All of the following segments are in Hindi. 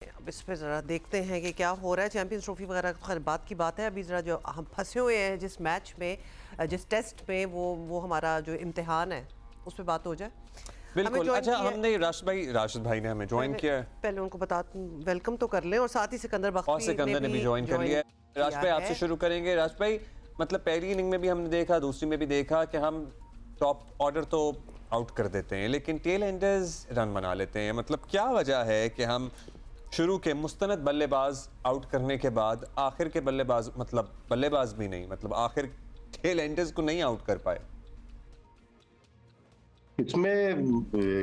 अब इस पे ज़रा देखते हैं कि क्या हो रहा है। चैंपियंस ट्रॉफी वगैरह तो खैर बात की बात है। अभी ज़रा जो हम फंसे हुए हैं जिस मैच में, जिस टेस्ट में, वो हमारा जो इम्तिहान है उस पर बात हो जाए। हमें बिल्कुल। ज्वाइन अच्छा, किया हमने राशिद भाई ने हमें ज्वाइन किया है। पहले उनको बता वेलकम तो कर लें, और साथ ही सिकंदर और बख्शी सिकंदर ने भी ज्वाइन कर लिया है। राशिद भाई, आपसे शुरू करेंगे। राशिद भाई, मतलब पहली इनिंग में भी हमने देखा, दूसरी में भी देखा कि हम टॉप ऑर्डर तो आउट कर देते हैं लेकिन टेल एंडर्स रन बना लेते हैं। मतलब क्या वजह है कि हम शुरू के मुस्तनद बल्लेबाज आउट करने के बाद आखिर के बल्लेबाज, मतलब बल्लेबाज भी नहीं, मतलब आखिर टेल एंडर्स को नहीं आउट कर पाए? इसमें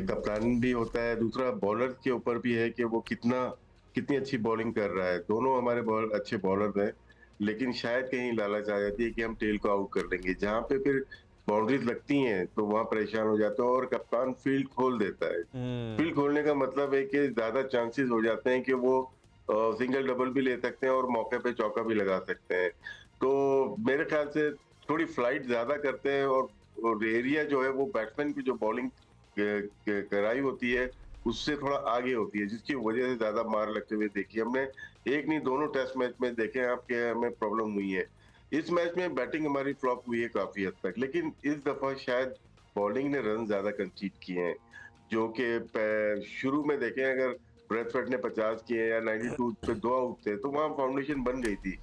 कप्तान भी होता है, दूसरा बॉलर के ऊपर भी है कि वो कितनी अच्छी बॉलिंग कर रहा है। दोनों हमारे अच्छे बॉलर हैं, लेकिन शायद कहीं लालच आ जाती है कि हम टेल को आउट कर लेंगे, जहां पे फिर बाउंड्रीज लगती हैं तो वहां परेशान हो जाते हैं और कप्तान फील्ड खोल देता है। फील्ड खोलने का मतलब है कि ज्यादा चांसेस हो जाते हैं कि वो सिंगल डबल भी ले सकते हैं और मौके पे चौका भी लगा सकते हैं। तो मेरे ख्याल से थोड़ी फ्लाइट ज्यादा करते हैं, और एरिया जो है वो बैट्समैन की जो बॉलिंग कराई होती है उससे थोड़ा आगे होती है, जिसकी वजह से ज्यादा मार लगते हुए देखी हमने। एक नहीं, दोनों टेस्ट मैच में देखे आपके हमें प्रॉब्लम हुई है। इस मैच में बैटिंग हमारी फ्लॉप हुई है काफी हद तक, लेकिन इस दफा शायद बॉलिंग ने रन ज्यादा कंसीड किए हैं। जो कि शुरू में देखें, अगर ब्रेथवेट ने 50 किए या 92 पे 2 आउट थे तो वहां फाउंडेशन बन गई थी।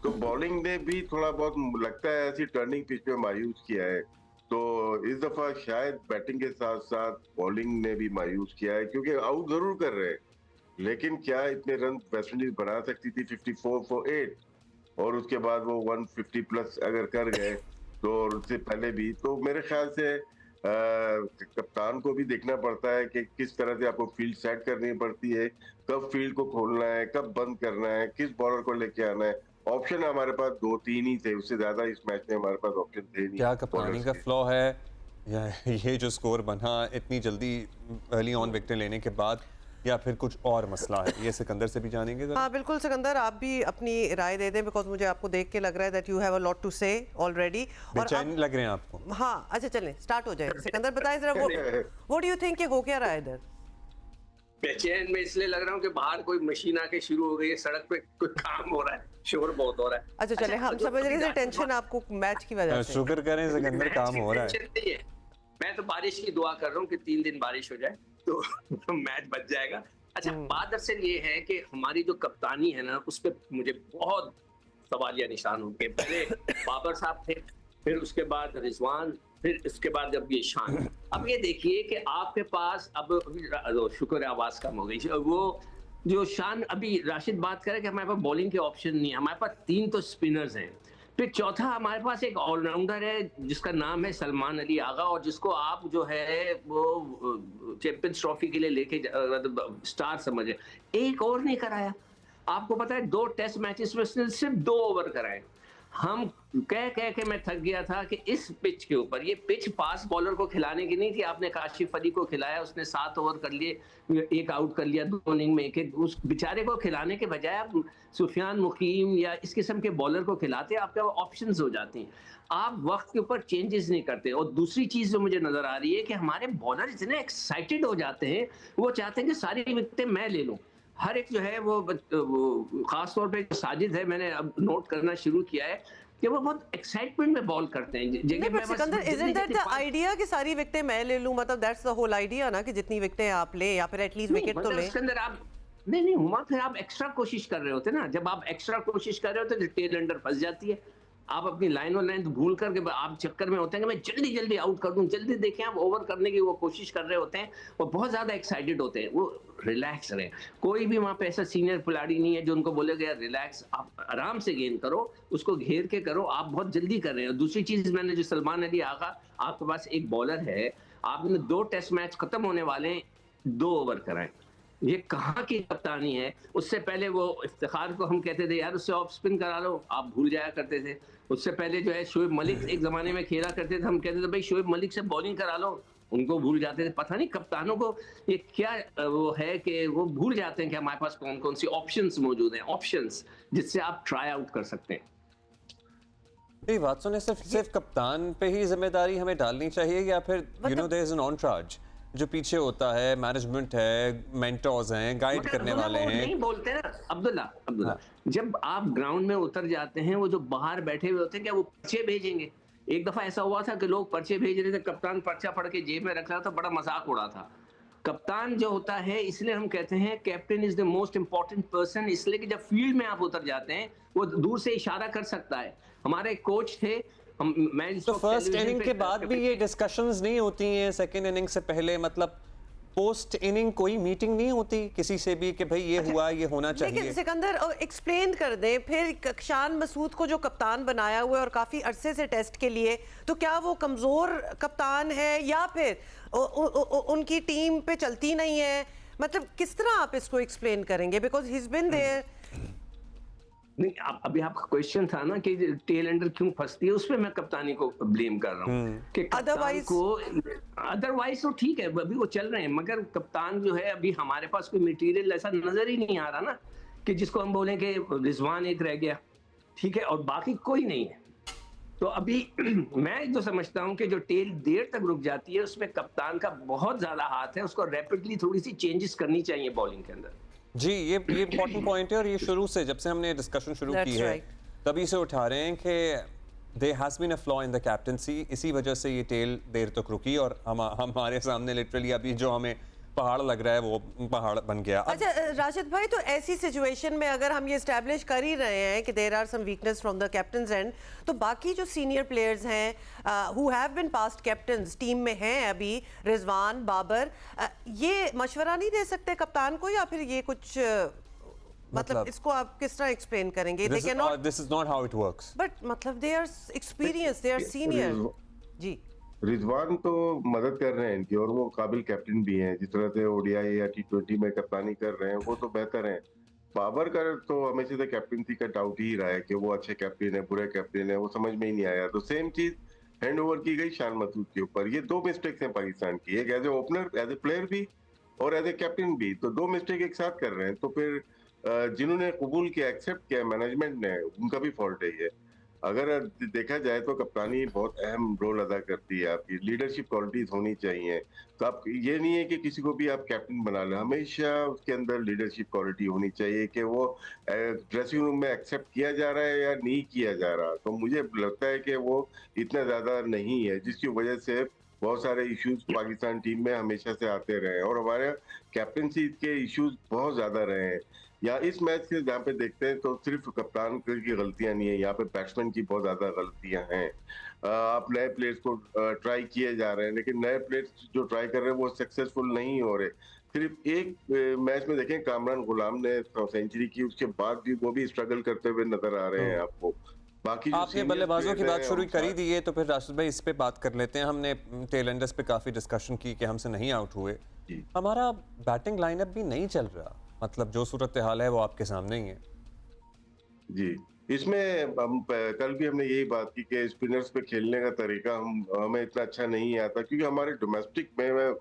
तो बॉलिंग ने भी थोड़ा बहुत लगता है ऐसी टर्निंग पिच पे मायूस किया है। तो इस दफा शायद बैटिंग के साथ साथ बॉलिंग ने भी मायूस किया है, क्योंकि आउट जरूर कर रहे हैं, लेकिन क्या इतने रन वेस्ट इंडीज बना सकती थी 54 फॉर 8, और उसके बाद वो 150 प्लस अगर कर गए तो, और उससे पहले भी। तो मेरे ख्याल से कप्तान को भी देखना पड़ता है कि किस तरह से आपको फील्ड सेट करनी पड़ती है, कब फील्ड को खोलना है, कब बंद करना है, किस बॉलर को लेके आना है। ऑप्शन हमारे पास 2-3 ही थे, उससे ज्यादा इस मैच में हमारे पास ऑप्शन थे नहीं क्या कप्तानी बॉलर्स का के। फ्लॉ है या ये जो स्कोर बना इतनी जल्दी अर्ली ऑन विकेट लेने के बाद, या फिर कुछ और मसला है? ये सिकंदर से भी जानेंगे जरा। हाँ बिल्कुल सिकंदर, आप भी अपनी राय दे दें, बिकॉज मुझे आपको देख के लग रहा है that you have a lot to say already. और बेचैन लग रहे हैं आपको? हाँ अच्छा, चलें स्टार्ट हो जाए। सिकंदर बताएं जरा, वो डू यू थिंक कि हो क्या रहा है इधर? बेचैन में इसलिए लग रहा हूँ कि बाहर कोई मशीन आके शुरू हो गई है, सड़क पे कोई काम हो रहा है, शोर बहुत हो रहा है। अच्छा चले, हम समझ रहे थे टेंशन आपको मैच की वजह से। शुक्र करें सिकंदर, काम हो रहा है। मैं तो बारिश की दुआ कर रहा हूँ कि 3 दिन बारिश हो जाए तो मैच बच जाएगा। अच्छा, बात दरअसल ये है कि हमारी जो कप्तानी है ना, उस पर मुझे बहुत सवालिया निशान होंगे। पहले बाबर साहब थे, फिर उसके बाद रिजवान, फिर इसके बाद अब ये शान। अब ये देखिए कि आपके पास अब शुक्र है आवाज कम हो गई, वो जो शान अभी राशिद बात करे कि हमारे पास बॉलिंग के ऑप्शन नहीं है। हमारे पास 3 तो स्पिनर्स हैं, फिर चौथा हमारे पास एक ऑलराउंडर है जिसका नाम है सलमान अली आगा, और जिसको आप जो है वो चैंपियंस ट्रॉफी के लिए लेके स्टार समझे। एक और नहीं कराया। आपको पता है 2 टेस्ट मैचेस में उसने सिर्फ 2 ओवर कराए। हम कह के मैं थक गया था कि इस पिच के ऊपर, ये पिच फास्ट बॉलर को खिलाने की नहीं थी। आपने काशिफ अली को खिलाया, उसने 7 ओवर कर लिए, 1 आउट कर लिया 2 इनिंग में, एक उस बेचारे को खिलाने के बजाय आप सुफियान मुकीम या इस किस्म के बॉलर को खिलाते, आपके ऑप्शंस हो जाते हैं। आप वक्त के ऊपर चेंजेस नहीं करते। और दूसरी चीज जो मुझे नजर आ रही है कि हमारे बॉलर इतने एक्साइटेड हो जाते हैं, वो चाहते हैं कि सारी विकेटें मैं ले लूं। हर एक जो है वो खास तौर पे साजिद है, मैंने अब नोट करना शुरू किया है कि वो बहुत एक्साइटमेंट में बॉल करते हैं। Sikandar, isn't that the idea कि सारी विकेटें मैं ले लूं? मतलब दैट्स द होल आइडिया ना, कि जितनी विकेटें आप ले या फिर एटलीस्ट विकेट तो ले। इसके अंदर आप नहीं हुआ, फिर आप एक्स्ट्रा कोशिश कर रहे होते ना। जब आप एक्स्ट्रा कोशिश कर रहे होते तो टेल अंडर फंस जाती है। आप अपनी लाइन और लेंथ भूल करके आप चक्कर में होते हैं कि मैं जल्दी जल्दी आउट कर दूं, जल्दी। देखें, आप ओवर करने की वो कोशिश कर रहे होते हैं और बहुत ज्यादा एक्साइटेड होते हैं। वो रिलैक्स रहे। कोई भी वहां पे ऐसा सीनियर खिलाड़ी नहीं है जो उनको बोलेगा यार रिलैक्स, आप आराम से गेंद करो, उसको घेर के करो, आप बहुत जल्दी कर रहे हैं। दूसरी चीज, मैंने जो सलमान अली आगा, आपके पास एक बॉलर है, आपने 2 टेस्ट मैच खत्म होने वाले हैं, 2 ओवर कराए। ये कहाँ की कप्तानी है? उससे पहले वो इफ्तिखार को हम कहते थे यार उससे ऑफ स्पिन करा लो, आप भूल जाया करते थे। उससे पहले जो है शोएब मलिक एक जमाने में खेला करते थे, हम कहते थे भाई शोएब मलिक से बॉलिंग करा लो, उनको भूल जाते थे। पता नहीं कप्तानों को ये क्या वो है कि वो भूल जाते हैं कि हमारे पास कौन कौन सी ऑप्शंस मौजूद हैं, ऑप्शंस जिससे आप ट्राई आउट कर सकते हैं। वाटसन ने सिर्फ कप्तान पे ही जिम्मेदारी हमें डालनी चाहिए, या फिर there is an on charge जो पीछे होता है, मैनेजमेंट है, मेंटर्स हैं, गाइड मगर करने वो ना वाले वो हैं। नहीं बोलते ना अब्दुल्ला, जब आप ग्राउंड में उतर जाते हैं, वो जो बाहर बैठे हुए होते हैं, क्या वो पर्चे भेजेंगे? एक दफा ऐसा हुआ था कि लोग पर्चे भेज रहे थे, कप्तान पर्चा पढ़ के जेब में रख रहा था, बड़ा मजाक उड़ा था। कप्तान जो होता है, इसलिए हम कहते हैं captain is the most important person, इसलिए कि जब फील्ड में आप उतर जाते हैं, वो दूर से इशारा कर सकता है। हमारे कोच थे, मैं तो फर्स्ट इनिंग के बाद भी ये डिस्कशंस नहीं होती हैं, सेकंड इनिंग से पहले, मतलब पोस्ट इनिंग कोई मीटिंग नहीं होती किसी से भी कि भाई ये हुआ, ये होना लेकिन चाहिए? सिकंदर एक्सप्लेन कर दें फिर, कप्तान मसूद को जो कप्तान बनाया हुआ है और काफी अरसे से टेस्ट के लिए, तो क्या वो कमजोर कप्तान है या फिर उनकी टीम पे चलती नहीं है? मतलब किस तरह आप इसको एक्सप्लेन करेंगे, because he is been there. नहीं, अभी आपका क्वेश्चन था ना कि टेल एंडर क्यों फंसती है, उस पे मैं कप्तानी को ब्लेम कर रहा हूँ कि कप्तान को, अदरवाइज तो ठीक है, अभी वो चल रहे हैं, मगर कप्तान जो है, अभी हमारे पास कोई मटेरियल ऐसा नजर ही नहीं आ रहा ना कि जिसको हम बोलें कि रिजवान एक रह गया, ठीक है, और बाकी कोई नहीं है। तो अभी मैं जो समझता हूँ कि जो टेल देर तक रुक जाती है, उसमें कप्तान का बहुत ज्यादा हाथ है, उसको रैपिडली थोड़ी सी चेंजेस करनी चाहिए बॉलिंग के अंदर। जी, ये इंपॉर्टेंट पॉइंट है, और ये शुरू से, जब से हमने डिस्कशन शुरू की है, तभी से उठा रहे हैं कि there has been a flaw in the captaincy. इसी वजह से ये टेल देर तक रुकी, और हमारे सामने लिटरली अभी जो हमें पहाड़ लग रहा है वो पहाड़ बन गया। अच्छा राशिद भाई, तो ऐसी सिचुएशन में अगर हम ये एस्टैब्लिश कर ही रहे हैं कि there are some weakness from the captain's end, तो बाकी जो सीनियर प्लेयर्स हैं who have been past captains team में हैं अभी, रिजवान, बाबर, ये मशवरा नहीं दे सकते कप्तान को, या फिर ये कुछ मतलब इसको आप किस तरह एक्सप्लेन करेंगे? This is not how it works. But मतलब they are experience, they are senior. जी, रिजवान तो मदद कर रहे हैं इनकी, और वो काबिल कैप्टन भी हैं, जिस तरह से ओडीआई या टी20 में कप्तानी कर रहे हैं, वो तो बेहतर हैं। बाबर का तो हमेशा से कैप्टनसी का डाउट ही रहा है कि वो अच्छे कैप्टन है, बुरे कैप्टन है, वो समझ में ही नहीं आया। तो सेम चीज हैंड ओवर की गई शान मसूद के ऊपर। ये दो मिस्टेक्स हैं पाकिस्तान की, एक as a opener, as a player भी, और एज ए कैप्टन भी। तो दो मिस्टेक एक साथ कर रहे हैं, तो फिर जिन्होंने कबूल किया, एक्सेप्ट किया मैनेजमेंट ने, उनका भी फॉल्ट है ये। अगर देखा जाए तो कप्तानी बहुत अहम रोल अदा करती है, आपकी लीडरशिप क्वालिटीज होनी चाहिए। तो आप ये नहीं है कि किसी को भी आप कैप्टन बना लें, हमेशा उसके अंदर लीडरशिप क्वालिटी होनी चाहिए कि वो ड्रेसिंग रूम में एक्सेप्ट किया जा रहा है या नहीं किया जा रहा। तो मुझे लगता है कि वो इतना ज्यादा नहीं है, जिसकी वजह से बहुत सारे इश्यूज पाकिस्तान टीम में हमेशा से आते रहे, और हमारे कैप्टनसी के इश्यूज बहुत ज्यादा रहे हैं। या इस मैच के जहाँ पे देखते हैं तो सिर्फ कप्तान की गलतियां नहीं है, यहाँ पे बैट्समैन की बहुत ज्यादा गलतियां हैं। आप नए प्लेयर्स को ट्राई किए जा रहे हैं, लेकिन नए प्लेयर्स जो ट्राई कर रहे हैं वो सक्सेसफुल नहीं हो रहे। सिर्फ एक मैच में देखें, कामरान गुलाम ने सेंचुरी की, उसके बाद भी वो भी स्ट्रगल करते हुए नजर आ रहे हैं आपको। बाकी आपने बल्लेबाजों की बात शुरू कर ही दी है, तो फिर राशिद भाई इस पे बात कर लेते हैं। हमने टेल एंडर्स पे काफी डिस्कशन की कि हमसे नहीं आउट हुए, हमारा बैटिंग लाइनअप भी नहीं चल रहा, मतलब जो सूरत हाल है वो आपके सामने ही है। जी, इसमें हम कल भी हमने यही बात की कि स्पिनर्स पे खेलने का तरीका हमें इतना अच्छा नहीं आता, क्योंकि हमारे डोमेस्टिक में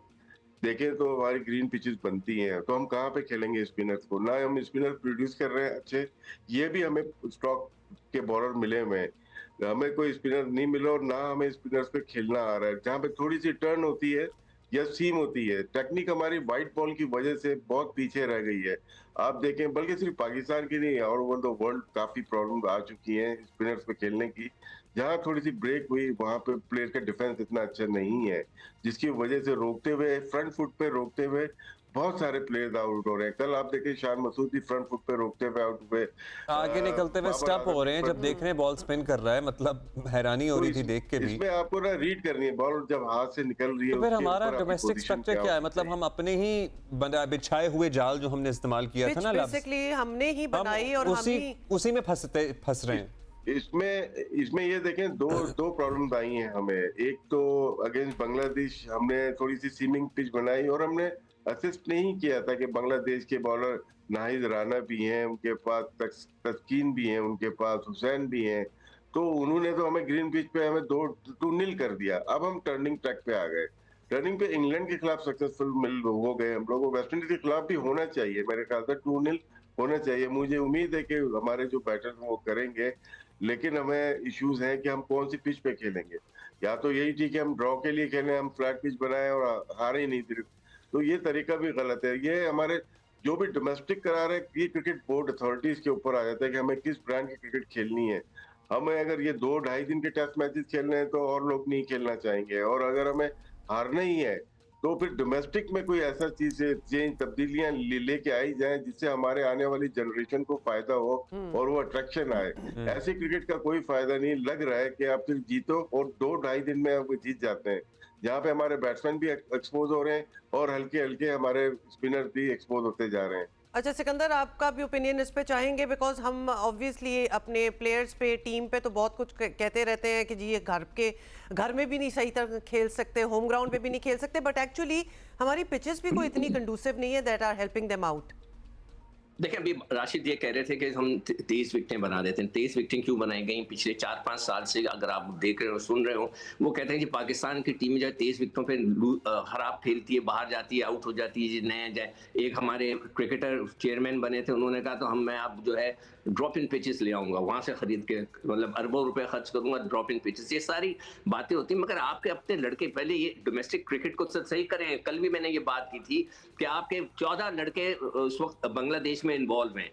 देखें तो हमारी ग्रीन पिचेस बनती हैं, तो हम कहाँ पे खेलेंगे स्पिनर्स को? ना हम स्पिनर प्रोड्यूस कर रहे हैं अच्छे, ये भी हमें स्टॉक के बॉलर मिले हुए हैं, हमें कोई स्पिनर नहीं मिला, और ना हमें स्पिनर्स पे खेलना आ रहा है। जहाँ पे थोड़ी सी टर्न होती है या सीम होती है, टेक्निक हमारी वाइट बॉल की वजह से बहुत पीछे रह गई है। आप देखें, बल्कि सिर्फ पाकिस्तान की नहीं, ऑल ओवर द वर्ल्ड काफी प्रॉब्लम आ चुकी है स्पिनर्स पे खेलने की। जहां थोड़ी सी ब्रेक हुई, वहां पे प्लेयर का डिफेंस इतना अच्छा नहीं है, जिसकी वजह से रोकते हुए, फ्रंट फुट पे रोकते हुए बहुत सारे प्लेयर्स आउट हो रहे हैं। कल आप देखें, शान मसूद भी फ्रंट फुट पे रोकते हुए आउट हुए, आगे निकलते हुए स्टप हो रहे हैं, जब देख रहे हैं बॉल स्पिन कर रहा है, मतलब हैरानी हो रही थी देख के भी। इसमें आपको ना रीड करनी है, बॉल जब हाथ से निकल रही है, तो फिर हमारा डोमेस्टिक स्ट्रक्चर क्या है? मतलब हम अपने ही बिछाए हुए जाल जो हमने इस्तेमाल किया था ना, बेसिकली हमने ही बनाई, और उसी में फंस रहे हैं। इसमें ये देखें, दो प्रॉब्लम्स आई हैं हमें। एक तो अगेंस्ट बांग्लादेश हमने थोड़ी सी सीमिंग पिच बनाई, और हमने असिस्ट नहीं किया था कि बांग्लादेश के बॉलर नाहिद राना भी हैं, उनके पास तस्कीन भी हैं, उनके पास हुसैन भी हैं, तो उन्होंने तो हमें ग्रीन पिच पे हमें 2-2 कर दिया। अब हम टर्निंग ट्रैक पे आ गए, टर्निंग पे इंग्लैंड के खिलाफ सक्सेसफुल हो गए हम लोग, वेस्ट इंडीज के खिलाफ भी होना चाहिए, मेरे ख्याल से 2-0 होना चाहिए। मुझे उम्मीद है कि हमारे जो बैटर वो करेंगे, लेकिन हमें इश्यूज हैं कि हम कौन सी पिच पे खेलेंगे। या तो यही ठीक है हम ड्रॉ के लिए खेलें, हम फ्लैट पिच बनाए और हारे ही नहीं फिर, तो ये तरीका भी गलत है। ये हमारे जो भी डोमेस्टिक करार है ये क्रिकेट बोर्ड अथॉरिटीज के ऊपर आ जाता है कि हमें किस ब्रांड की क्रिकेट खेलनी है। हमें अगर ये 2-2.5 दिन के टेस्ट मैचेस खेलने हैं तो और लोग नहीं खेलना चाहेंगे, और अगर हमें हारना ही है तो फिर डोमेस्टिक में कोई ऐसा चेंज तब्दीलियां लेके आई जाए जिससे हमारे आने वाली जनरेशन को फायदा हो और वो अट्रैक्शन आए। ऐसे क्रिकेट का कोई फायदा नहीं लग रहा है कि आप सिर्फ जीतो और 2-2.5 दिन में आप जीत जाते हैं, जहाँ पे हमारे बैट्समैन भी एक्सपोज हो रहे हैं और हल्के हल्के हमारे स्पिनर भी एक्सपोज होते जा रहे हैं। अच्छा सिकंदर, आपका भी ओपिनियन इस पे चाहेंगे, बिकॉज हम ऑब्वियसली अपने प्लेयर्स पे, टीम पे तो बहुत कुछ कहते रहते हैं कि जी ये घर में भी नहीं सही तरह खेल सकते, होम ग्राउंड पे भी नहीं खेल सकते, बट एक्चुअली हमारी पिचेस भी कोई इतनी कंडूसिव नहीं है that are helping them out. देखिए अभी राशिद ये कह रहे थे कि हम 23 विकेटें बना देते हैं। 23 विकेटें क्यों बनाई गई पिछले 4-5 साल से, अगर आप देख रहे हो सुन रहे हो, वो कहते हैं कि पाकिस्तान की टीम जो है 23 विकेटों पे खराब खेलती है, बाहर जाती है, आउट हो जाती है। नए जाए एक हमारे क्रिकेटर चेयरमैन बने थे, उन्होंने कहा तो मैं आप जो है ड्रॉप इन पिचेस ले आऊंगा वहां से खरीद के, मतलब अरबों रुपए खर्च करूंगा ड्रॉप इन पिचेस। ये सारी बातें होती हैं, मगर आपके अपने लड़के पहले ये डोमेस्टिक क्रिकेट को सही करें। कल भी मैंने ये बात की थी कि आपके 14 लड़के उस वक्त बांग्लादेश में इन्वॉल्व हैं,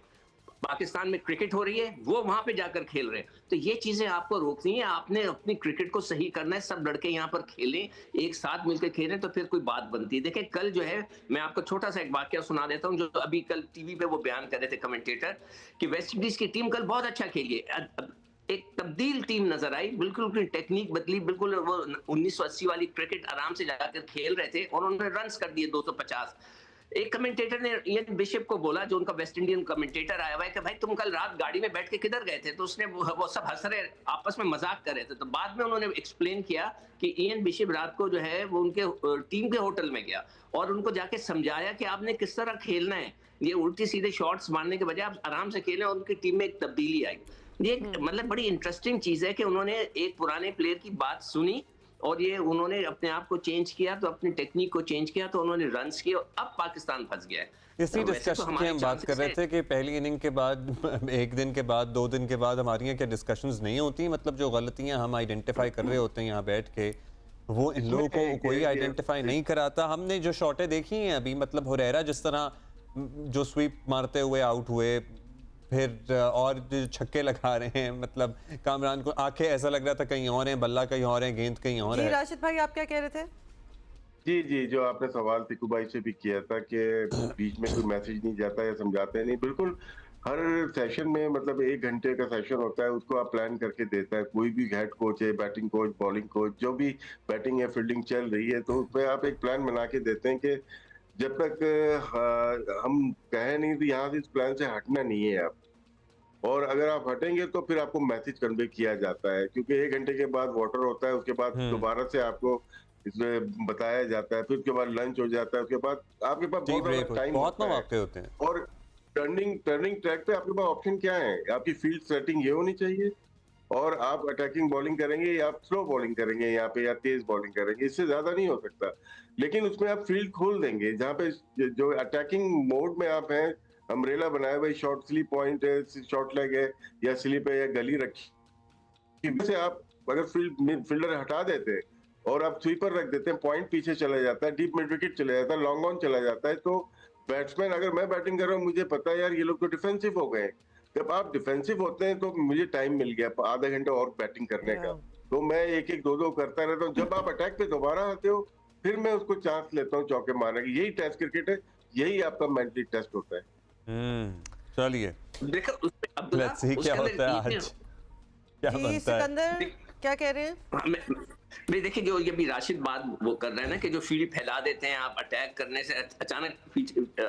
पाकिस्तान में क्रिकेट हो रही है, वो वहां पे जाकर खेल रहे हैं। तो ये चीजें आपको रोकनी है, आपने अपनी क्रिकेट को सही करना है। सब लड़के यहाँ पर खेलें, एक साथ मिलकर खेलें, तो फिर कोई बात बनती है। देखिए कल जो है, मैं आपको छोटा सा एक वाकया सुना देता हूँ जो अभी कल टीवी पे वो बयान कर रहे थे कमेंटेटर, कि वेस्ट इंडीज की टीम कल बहुत अच्छा खेली है, एक तब्दील टीम नजर आई, बिल्कुल अपनी टेक्निक बदली, बिल्कुल वो 1980 वाली क्रिकेट आराम से जाकर खेल रहे थे और उन्होंने रन्स कर दिए 250। एक कमेंटेटर ने इयन बिशप को बोला, जो उनका वेस्ट इंडियन कमेंटेटर आया हुआ है, कि भाई तुम कल रात गाड़ी में बैठ के किधर गए थे? तो उसने वो सब हंस रहे, आपस में मजाक कर रहे थे। तो बाद में उन्होंने एक्सप्लेन किया कि इयन बिशप रात को जो है वो उनके टीम के होटल में गया और उनको जाके समझाया कि आपने किस तरह खेलना है, ये उल्टी सीधे शॉट्स मारने के बजाय आप आराम से खेलें, और उनकी टीम में एक तब्दीली आई। ये मतलब बड़ी इंटरेस्टिंग चीज है कि उन्होंने एक पुराने प्लेयर की बात सुनी और ये उन्होंने अपने आप को चेंज किया, तो अपनी टेक्निक को चेंज किया, तो उन्होंने रन्स किए और अब पाकिस्तान फंस गया है। इसी डिस्कशन की हम बात कर रहे थे कि पहली इनिंग के बाद, एक दिन के बाद, 2 दिन के बाद हमारी क्या डिस्कशंस नहीं होती, मतलब जो गलतियां हम आइडेंटिफाई कर रहे होते हैं यहाँ बैठ के, वो इन लोगों को कोई आइडेंटिफाई नहीं कराता। हमने जो शॉटें देखी हैं अभी, मतलब हुरैरा जिस तरह जो स्वीप मारते हुए आउट हुए, फिर और जो छक्के लगा रहे हैं, मतलब कामरान को आंखें ऐसा लग रहा था कहीं और हैं, बल्ला कहीं और है, गेंद कहीं और है। राशिद भाई आप क्या कह रहे थे? जी, जो आपने सवाल तिकू भाई से भी किया था कि बीच में कोई मैसेज नहीं जाता या समझाते नहीं, बिल्कुल हर सेशन में, मतलब 1 घंटे का सेशन होता है, उसको आप प्लान करके देता है कोई भी हेड कोच है, बैटिंग कोच, बॉलिंग कोच, जो भी बैटिंग या फील्डिंग चल रही है, तो उसमें आप एक प्लान बना के देते हैं कि जब तक हम कहें नहीं तो यहाँ से इस प्लान से हटना नहीं है आप, और अगर आप हटेंगे तो फिर आपको मैसेज कन्वे किया जाता है, क्योंकि 1 घंटे के बाद वाटर होता है, उसके बाद दोबारा से आपको इसमें बताया जाता है, फिर उसके बाद लंच हो जाता है, उसके बाद आपके पास बहुत टाइम होते हैं। और टर्निंग ट्रैक पे आपके पास ऑप्शन क्या है? आपकी फील्ड सेटिंग ये होनी चाहिए, और आप अटैकिंग बॉलिंग करेंगे या आप स्लो बॉलिंग करेंगे यहाँ पे, या तेज बॉलिंग करेंगे, इससे ज्यादा नहीं हो सकता। लेकिन उसमें आप फील्ड खोल देंगे, जहाँ पे जो अटैकिंग मोड में आप हैं, अम्ब्रेला बनाया हुआ शॉर्ट स्लिप पॉइंट है, शॉर्ट लेग है, या स्लिप है, या गली रखी से आप अगर फील्डर हटा देते और आप स्वीपर रख देते हैं, पॉइंट पीछे चला जाता है, डीप मिड विकेट चला जाता है, लॉन्ग ऑन चला जाता है, तो बैट्समैन, अगर मैं बैटिंग कर रहा हूँ, मुझे पता है यार ये लोग तो डिफेंसिव हो गए। जब आप डिफेंसिव होते हैं तो मुझे टाइम मिल गया आधा घंटा और बैटिंग करने का, तो मैं 1-1, 2-2 करता रहता हूँ। जब आप अटैक पे दोबारा आते हो, फिर मैं उसको चांस लेता हूँ चौके मारने की। यही टेस्ट क्रिकेट है, यही आपका मेंटली टेस्ट होता है। चलिए देखो उसमें अब्दुल्ला क्या होता है आज, क्या बनता है। सिकंदर क्या कह रहे हैं? भाई देखिए, जो ये भी राशिद बात वो कर रहे हैं ना कि जो फील्ड फैला देते हैं, आप अटैक करने से अचानक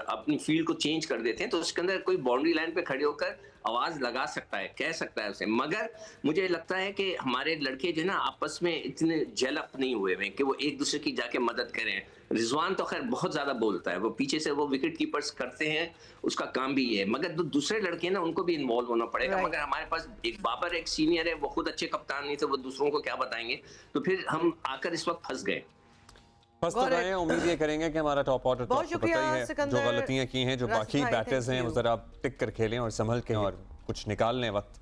अपनी फील्ड को चेंज कर देते हैं, तो उसके अंदर कोई बाउंड्री लाइन पे खड़े होकर आवाज लगा सकता है, कह सकता है उसे, मगर मुझे लगता है कि हमारे लड़के जो है ना आपस में इतने जेल अप नहीं हुए हैं कि वो एक दूसरे की जाके मदद करें। रिजवान तो खैर बहुत ज्यादा बोलता है, वो पीछे से वो विकेट कीपर्स करते हैं, उसका काम भी ये है, मगर जो दूसरे लड़के हैं ना उनको भी इन्वॉल्व होना पड़ेगा। मगर हमारे पास एक बाबर, एक सीनियर है, वो खुद अच्छे कप्तान नहीं थे, वो दूसरों को क्या बताएंगे, तो फिर हम आकर इस वक्त फंस गए। फंस तो गए। उम्मीद ये करेंगे कि हमारा टॉप ऑर्डर तो आपको पता ही है, जो गलतियां की हैं, जो बाकी बैटर्स हैं, वो जरा टिक कर खेलें और संभल के और कुछ निकालने वक्त।